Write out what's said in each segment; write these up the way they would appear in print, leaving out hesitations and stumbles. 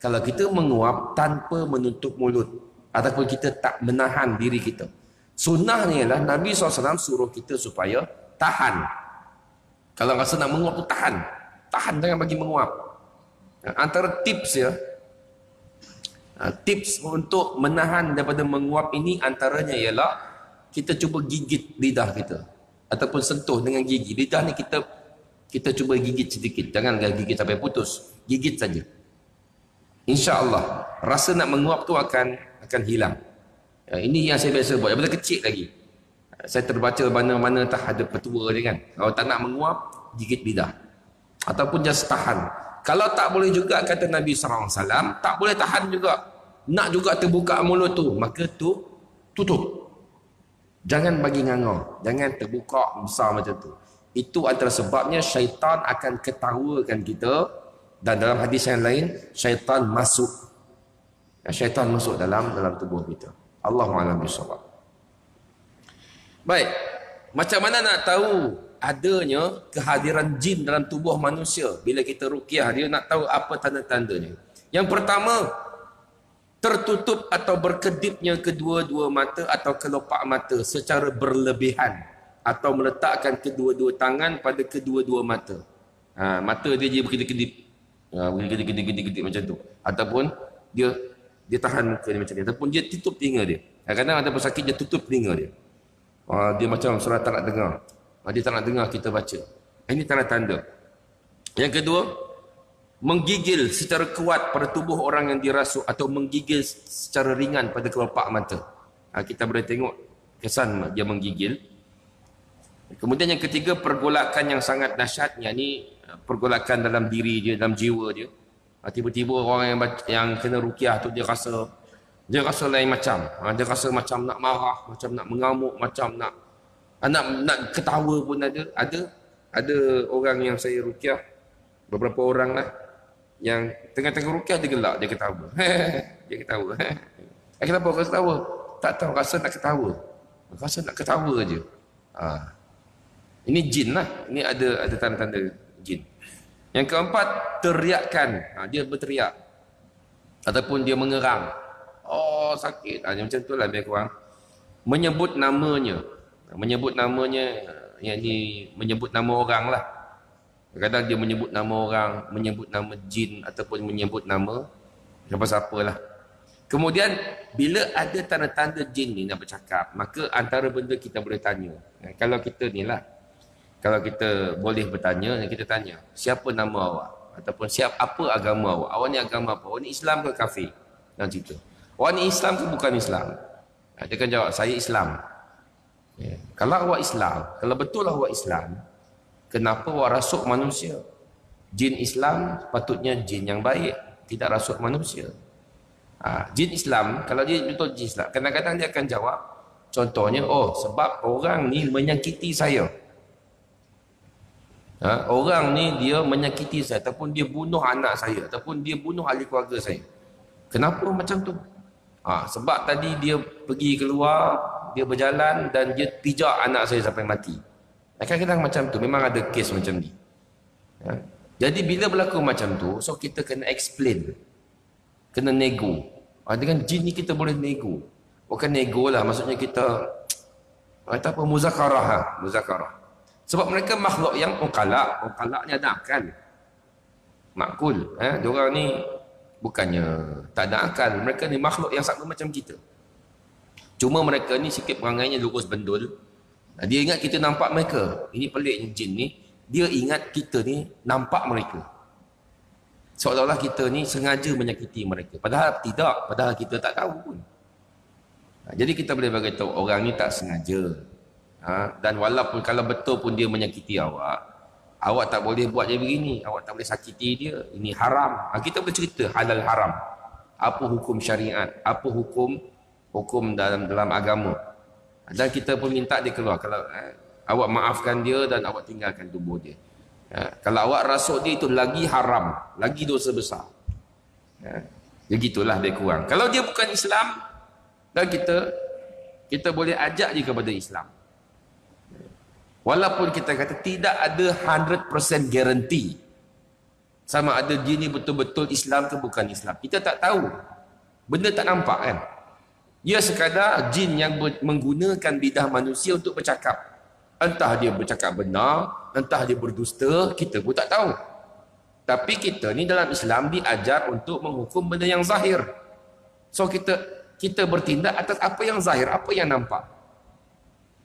Kalau kita menguap tanpa menutup mulut ataupun kita tak menahan diri kita. Sunnahnya ialah Nabi SAW suruh kita supaya tahan. Kalau rasa nak menguap tu tahan. Tahan, jangan bagi menguap. Antara tips ya, tips untuk menahan daripada menguap ini antaranya ialah kita cuba gigit lidah kita ataupun sentuh dengan gigi. Lidah ni kita cuba gigit sedikit, jangan gigit sampai putus, gigit saja. InsyaAllah rasa nak menguap tu akan hilang. Ini yang saya biasa buat daripada kecil lagi. Saya terbaca mana-mana tak ada petua dia kan, kalau tak nak menguap gigit lidah ataupun just tahan. Kalau tak boleh juga, kata Nabi SAW, tak boleh tahan juga, nak juga terbuka mulut tu, maka tu tutup. Jangan bagi ngangor, jangan terbuka besar macam tu. Itu antara sebabnya syaitan akan ketawakan kita. Dan dalam hadis yang lain, syaitan masuk. Syaitan masuk dalam tubuh kita. Allahu a'lam bishawab. Baik, macam mana nak tahu adanya kehadiran jin dalam tubuh manusia? Bila kita ruqyah, dia nak tahu apa tanda-tandanya. Yang pertama, tertutup atau berkedipnya kedua-dua mata atau kelopak mata secara berlebihan, atau meletakkan kedua-dua tangan pada kedua-dua mata. Mata dia berkedip-kedip, berkedip-kedip macam tu, ataupun dia tahan muka dia macam ni, ataupun dia tutup telinga dia. Kadang-kadang ada pesakit dia tutup telinga dia. Dia macam surah tak nak dengar. Dia tak nak dengar kita baca. Ini tanda-tanda. Yang kedua, menggigil secara kuat pada tubuh orang yang dirasuk atau menggigil secara ringan pada kelopak mata. Kita boleh tengok kesan dia menggigil. Kemudian yang ketiga, pergolakan yang sangat dahsyat. Ini pergolakan dalam diri dia, dalam jiwa dia. Tiba-tiba orang yang kena ruqyah tu dia rasa lain macam. Dia rasa macam nak marah, macam nak mengamuk, macam nak ketawa pun ada. Ada orang yang saya ruqyah, beberapa orang lah, yang tengah-tengah ruqyah dia gelak, dia ketawa. Dia ketawa. Kenapa kau ketawa? Tak tahu, rasa nak ketawa. Rasa nak ketawa je. Ini jin lah. Ini ada tanda-tanda jin. Yang keempat, teriakan. Dia berteriak ataupun dia mengerang. Sakit. Macam tu lah lebih kurang. Menyebut namanya. Yang ni menyebut nama orang lah. Kadang dia menyebut nama orang, menyebut nama jin ataupun menyebut nama siapa-siapa lah. Kemudian bila ada tanda-tanda jin ni nak bercakap, maka antara benda kita boleh tanya. Kalau kita ni lah, kalau kita boleh bertanya, kita tanya, siapa nama awak? Ataupun apa agama awak? Awak ni agama apa? Awak ni Islam ke kafir? Dan cerita. Awak ni Islam ke bukan Islam? Dia akan jawab, saya Islam. Kalau awak Islam, kalau betul awak Islam, kenapa awak rasuk manusia? Jin Islam patutnya jin yang baik, tidak rasuk manusia. Jin Islam, kalau dia betul jin Islam, kadang-kadang dia akan jawab, contohnya, sebab orang ni menyakiti saya. Orang ni dia menyakiti saya, ataupun dia bunuh anak saya, ataupun dia bunuh ahli keluarga saya. Kenapa macam tu? Sebab tadi dia pergi keluar, dia berjalan dan dia pijak anak saya sampai mati. Kadang-kadang macam tu, memang ada kes macam ni. Jadi bila berlaku macam tu, so kita kena explain, kena nego. Dengan jin ni kita boleh nego. Bukan nego lah, maksudnya kita muzakarah. Sebab mereka makhluk yang uqala ni ada akal, makul. Diorang ni bukannya tak ada akal, mereka ni makhluk yang sama macam kita. Cuma mereka ni sikit perangainya lurus bendul. Dia ingat kita nampak mereka. Ini peliknya jin ni, dia ingat kita ni nampak mereka, seolah-olah kita ni sengaja menyakiti mereka, padahal tidak, padahal kita tak tahu pun. Jadi kita boleh beritahu orang ni tak sengaja. Dan walaupun kalau betul pun dia menyakiti awak tak boleh buat dia begini, awak tak boleh sakiti dia, ini haram. Kita boleh cerita halal haram, apa hukum syariat, apa hukum dalam agama. Dan kita pun minta dia keluar. Kalau awak maafkan dia dan awak tinggalkan tubuh dia. Kalau awak rasuk dia, itu lagi haram, lagi dosa besar. Begitulah lebih kurang. Kalau dia bukan Islam, dan kita boleh ajak dia kepada Islam. Walaupun kita kata tidak ada 100% guarantee. Sama ada jin ni betul-betul Islam ke bukan Islam. Kita tak tahu. Benda tak nampak kan. Ia sekadar jin yang menggunakan lidah manusia untuk bercakap. Entah dia bercakap benar, entah dia berdusta, kita pun tak tahu. Tapi kita ni dalam Islam diajar untuk menghukum benda yang zahir. So kita bertindak atas apa yang zahir, apa yang nampak.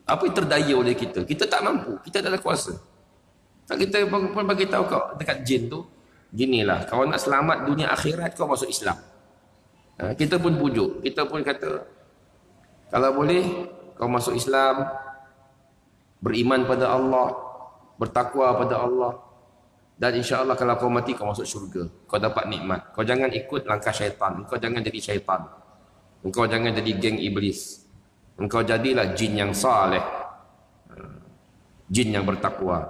Apa yang terdaya oleh kita. Kita tak mampu, kita tak ada kuasa. Tak, kita pun bagi tahu kau dekat jin tu, ginilah, kau nak selamat dunia akhirat, kau masuk Islam. Kita pun pujuk, kita pun kata, kalau boleh kau masuk Islam, beriman pada Allah, bertakwa pada Allah, dan insya-Allah kalau kau mati kau masuk syurga, kau dapat nikmat. Kau jangan ikut langkah syaitan, kau jangan jadi syaitan, engkau jangan jadi geng iblis, engkau jadilah jin yang saleh, jin yang bertakwa,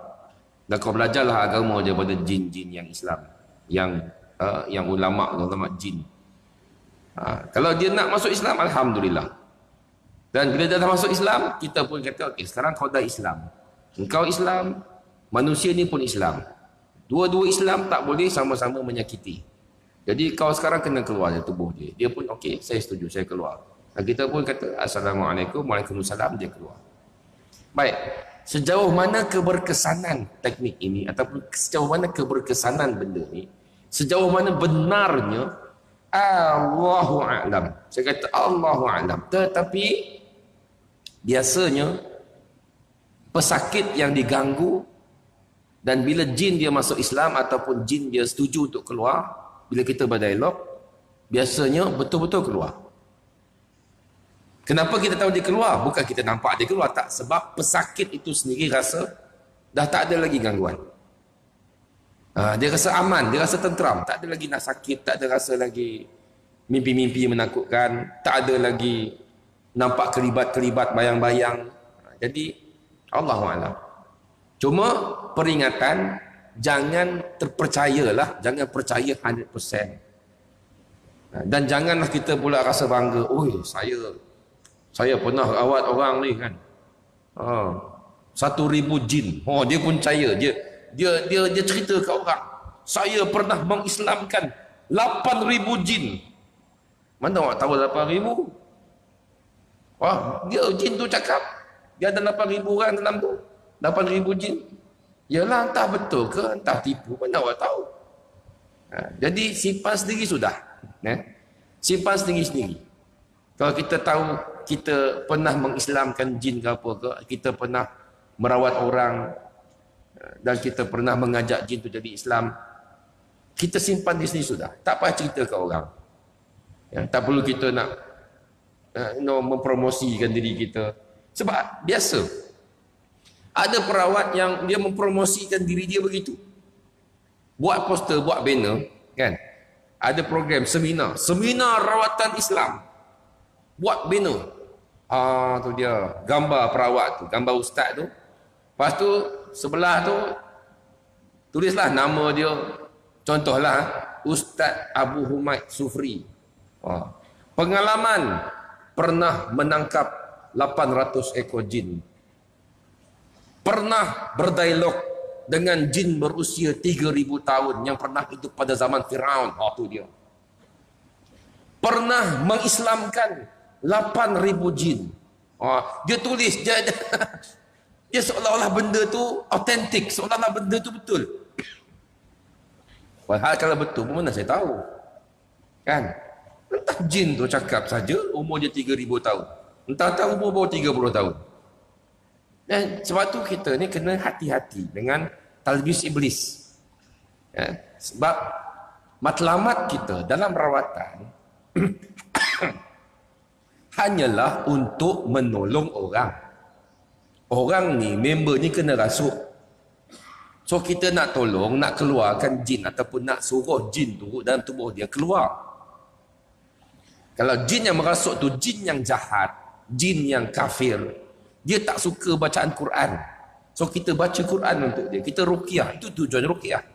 dan kau belajarlah agama daripada jin-jin yang Islam, yang ulama jin. Kalau dia nak masuk Islam, alhamdulillah. Dan bila dia dah masuk Islam, kita pun kata, okey, sekarang kau dah Islam, engkau Islam, manusia ni pun Islam, dua-dua Islam tak boleh sama-sama menyakiti. Jadi kau sekarang kena keluar dari tubuh dia. Dia pun okey, saya setuju, saya keluar. Dan kita pun kata Assalamualaikum, Waalaikumsalam, dia keluar. Baik, sejauh mana keberkesanan teknik ini, ataupun sejauh mana keberkesanan benda ni, sejauh mana benarnya, Allahu a'lam. Saya kata Allahu a'lam. Tetapi biasanya pesakit yang diganggu, dan bila jin dia masuk Islam ataupun jin dia setuju untuk keluar, bila kita berdialog, biasanya betul-betul keluar. Kenapa kita tahu dia keluar? Bukan kita nampak dia keluar, tak. Sebab pesakit itu sendiri rasa dah tak ada lagi gangguan. Dia rasa aman, dia rasa tenteram, tak ada lagi nak sakit, tak ada rasa lagi mimpi-mimpi menakutkan, tak ada lagi nampak kelibat-kelibat bayang-bayang. Jadi Allahuakbar. Cuma peringatan, jangan terpercayalah, jangan percaya 100%. Dan janganlah kita pula rasa bangga, oi, saya pernah rawat orang ni kan. 1,000 jin. Dia pun percaya. Dia cerita ke orang, saya pernah mengislamkan 8,000 jin. Mana awak tahu 8,000? Wah, dia jin tu cakap dia ada 8,000 orang dalam tu. 8,000 jin. Yalah, entah betul ke, entah tipu, mana awak tahu. Jadi simpan sendiri sudah. Simpan sendiri-sendiri. Kalau kita tahu kita pernah mengislamkan jin ke apa ke, kita pernah merawat orang, dan kita pernah mengajak jin tu jadi Islam, kita simpan di sini sudah. Tak payah cerita ke orang. Tak perlu kita nak mempromosikan diri kita. Sebab biasa ada perawat yang dia mempromosikan diri dia begitu. Buat poster, buat banner, kan? Ada program seminar rawatan Islam. Buat banner. Tu dia gambar perawat tu, gambar ustaz tu. Lepas tu sebelah tu tulislah nama dia, contohlah Ustaz Abu Humaid Sufri. Pengalaman pernah menangkap 800 ekor jin, pernah berdialog dengan jin berusia 3,000 tahun yang pernah hidup pada zaman Firaun. Tu dia. Pernah mengislamkan 8,000 jin. Dia tulis, dia seolah-olah benda tu autentik, seolah-olah benda tu betul. Padahal kalau betul pun mana saya tahu. Kan? Entah jin tu cakap saja umur dia 3,000 tahun. Entah tahu umur baru 30 tahun. Dan sebab tu kita ni kena hati-hati dengan talbis iblis. Sebab matlamat kita dalam rawatan hanyalah untuk menolong orang. Orang ni, member ni kena rasuk. So kita nak tolong, nak keluarkan jin ataupun nak suruh jin tu dalam tubuh dia keluar. Kalau jin yang merasuk tu jin yang jahat, jin yang kafir, dia tak suka bacaan Quran. So kita baca Quran untuk dia, kita ruqyah. Itu tujuan ruqyah.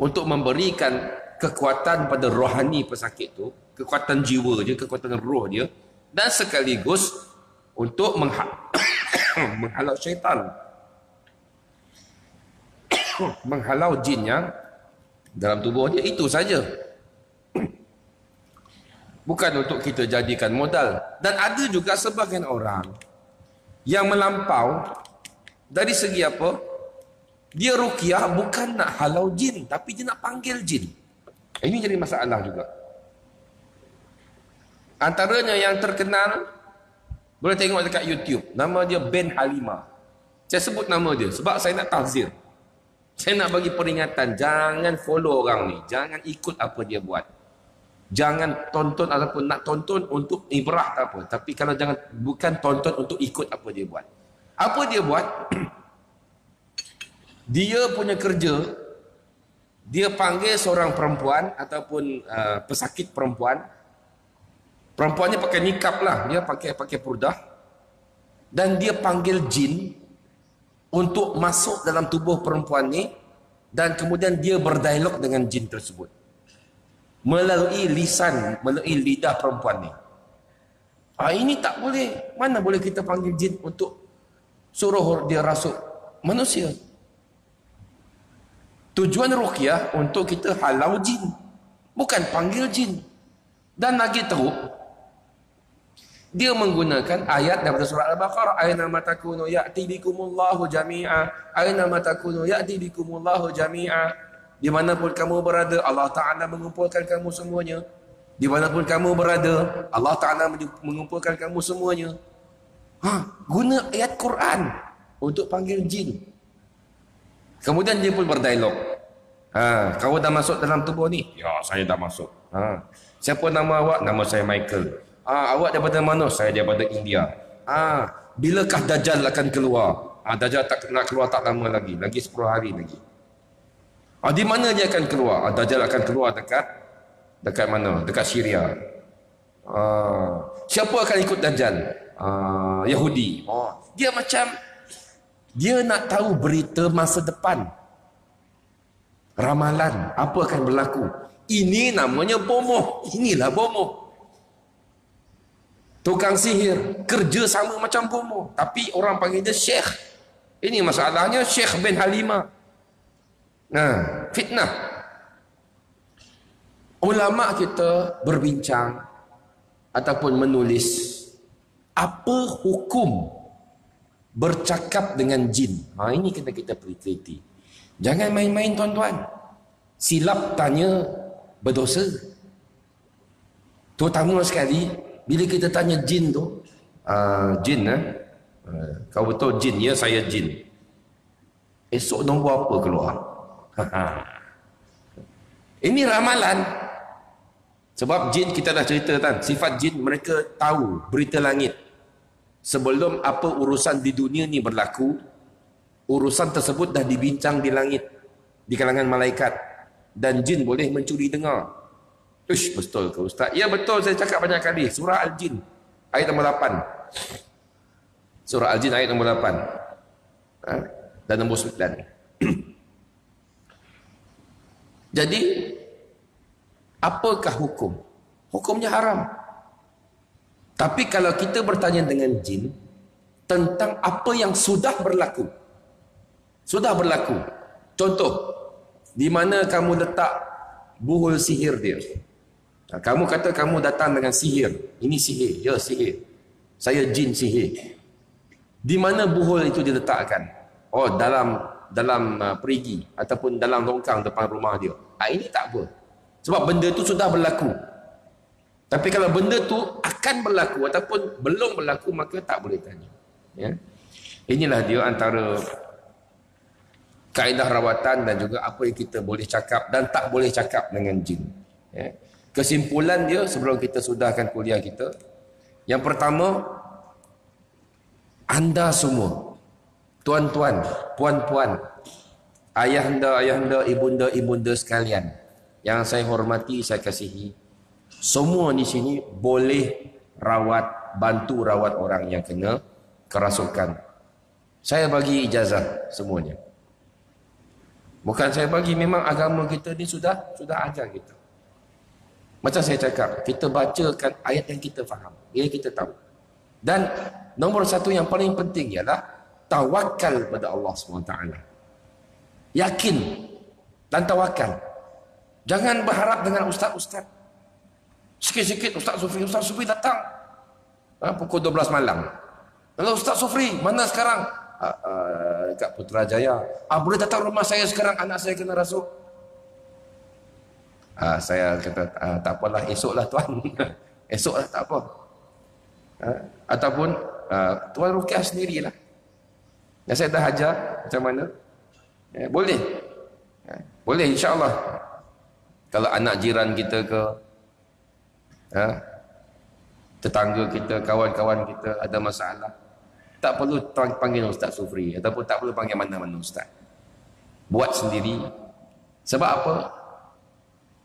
Untuk memberikan kekuatan pada rohani pesakit tu, kekuatan jiwa dia, kekuatan roh dia, dan sekaligus untuk menghalau syaitan. menghalau jin yang dalam tubuh dia, itu saja. Bukan untuk kita jadikan modal. Dan ada juga sebagian orang yang melampau dari segi apa? Dia ruqyah bukan nak halau jin, tapi dia nak panggil jin. Ini jadi masalah juga. Antaranya yang terkenal, boleh tengok dekat YouTube, nama dia Ben Halimah. Saya sebut nama dia sebab saya nak tahzir. Saya nak bagi peringatan, jangan follow orang ni, jangan ikut apa dia buat. Jangan tonton ataupun nak tonton untuk ibrah tak apa, tapi kalau jangan, bukan tonton untuk ikut apa dia buat. Apa dia buat? Dia punya kerja, dia panggil seorang perempuan ataupun pesakit perempuan. Perempuannya pakai nikab lah, dia pakai purdah, dan dia panggil jin untuk masuk dalam tubuh perempuan ni, dan kemudian dia berdialog dengan jin tersebut melalui lisan, melalui lidah perempuan ni. Ini tak boleh. Mana boleh kita panggil jin untuk suruh dia rasuk manusia? Tujuan ruqyah untuk kita halau jin, bukan panggil jin. Dan lagi teruk, dia menggunakan ayat daripada surah Al-Baqarah, aina ma takunu ya'ti bikumullahu jami'a, aina ma takunu ya'ti bikumullahu jami'a. Di manapun kamu berada, Allah Ta'ala mengumpulkan kamu semuanya. Di manapun kamu berada, Allah Ta'ala mengumpulkan kamu semuanya. Guna ayat Quran untuk panggil jin. Kemudian dia pun berdialog. Kau dah masuk dalam tubuh ni? Ya, saya dah masuk. Siapa nama awak? Nama saya Michael. Awak daripada mana? Saya daripada India. Bilakah Dajjal akan keluar? Dajjal tak nak keluar tak lama lagi 10 hari lagi. Di mana dia akan keluar? Dajjal akan keluar dekat mana? Dekat Syria. Siapa akan ikut Dajjal? Yahudi. Dia macam, dia nak tahu berita masa depan. Ramalan, apa akan berlaku. Ini namanya bomoh. Inilah bomoh. Tukang sihir, kerja sama macam bomoh. Tapi orang panggil dia Syekh. Ini masalahnya, Syekh Ben Halimah. Fitnah. Ulama kita berbincang ataupun menulis apa hukum bercakap dengan jin. Ini kena kita teliti. Jangan main-main tuan-tuan. Silap tanya berdosa. Terutama sekali bila kita tanya jin tu, jin kau betul jin? Ya, saya jin. Esok nombor apa keluar? Ini ramalan. Sebab jin, kita dah cerita kan, sifat jin, mereka tahu berita langit sebelum apa urusan di dunia ni berlaku. Urusan tersebut dah dibincang di langit, di kalangan malaikat, dan jin boleh mencuri dengar. Betul ke Ustaz? Ya betul, saya cakap banyak kali. Surah Al-Jin ayat nombor 8. Surah Al-Jin ayat nombor 8 dan nombor 9. Jadi, apakah hukum? Hukumnya haram. Tapi kalau kita bertanya dengan jin tentang apa yang sudah berlaku. Sudah berlaku. Contoh, di mana kamu letak buhul sihir dia? Kamu kata kamu datang dengan sihir. Ini sihir. Ya, sihir. Saya jin sihir. Di mana buhul itu diletakkan? Dalam perigi ataupun dalam longkang depan rumah dia. Ini tak apa. Sebab benda itu sudah berlaku. Tapi kalau benda tu akan berlaku ataupun belum berlaku, maka tak boleh tanya. Ya. Inilah dia antara kaedah rawatan dan juga apa yang kita boleh cakap dan tak boleh cakap dengan jin. Ya. Kesimpulan dia sebelum kita sudahkan kuliah kita. Yang pertama, anda semua, tuan-tuan, puan-puan, ayahanda, ibunda sekalian yang saya hormati, saya kasihi, semua di sini boleh bantu rawat orang yang kena kerasukan. Saya bagi ijazah semuanya. Bukan saya bagi, memang agama kita ni sudah ajar kita. Macam saya cakap, kita bacakan ayat yang kita faham, yang kita tahu. Dan nombor satu yang paling penting ialah tawakal pada Allah SWT. Yakin dan tawakal. Jangan berharap dengan ustaz-ustaz. Sikit-sikit Ustaz Sufri datang. Pukul 12 malam. Kalau Ustaz Sufri, mana sekarang? Dekat Putrajaya. Boleh datang rumah saya sekarang, anak saya kena rasuk. Saya kata, tak apalah, esoklah tuan. Esoklah, tak apa. Ataupun, tuan rukyah sendirilah. Dan saya dah ajar, macam mana? Boleh. Boleh, insyaAllah. Kalau anak jiran kita ke, tetangga kita, kawan-kawan kita ada masalah, tak perlu panggil Ustaz Sufri, ataupun tak perlu panggil mana-mana Ustaz. Buat sendiri. Sebab apa?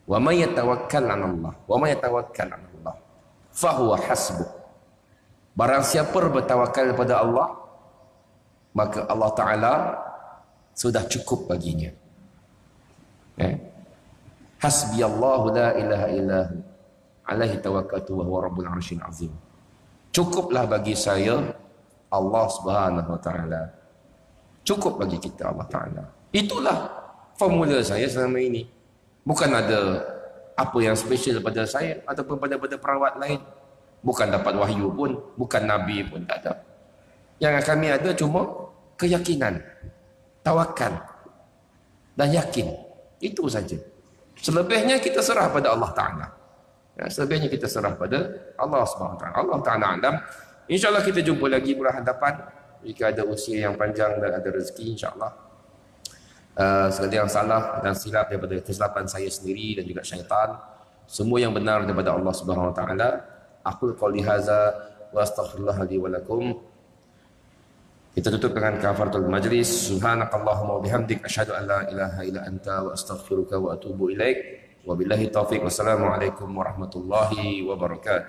Wa may yatawakkal 'ala Allah, wa may yatawakkal 'ala Allah, fa huwa hasbuh. Barang siapa bertawakal kepada Allah, maka Allah Taala sudah cukup baginya. Hasbiyallahu la ilaha illahu alaihi tawakkaltu wa huwa rabbul arsyil azim. Cukuplah bagi saya Allah Subhanahu wa taala. Cukup bagi kita Allah Taala. Itulah formula saya selama ini. Bukan ada apa yang special pada saya ataupun pada perawat lain. Bukan dapat wahyu pun, bukan nabi pun, tak ada. Yang kami ada cuma keyakinan, tawakal dan yakin. Itu saja. Selebihnya kita serah pada Allah Taala. Selebihnya kita serah pada Allah Subhanahu wa taala. Allah Taala alam. Insya-Allah kita jumpa lagi bulan hadapan jika ada usia yang panjang dan ada rezeki, insya-Allah. Segala yang salah dan silap daripada kesilapan saya sendiri dan juga syaitan, semua yang benar daripada Allah Subhanahu wa taala. Aqul qouli hadza wa astaghfirullah li wa lakum. Kita tutup dengan kafaratul majlis. Subhanakallahumma wa bihamdik asyhadu an la ilaha illa anta wa astaghfiruka wa atubu ilaik. Wabillahi taufiq. Wassalamualaikum warahmatullahi wabarakatuh.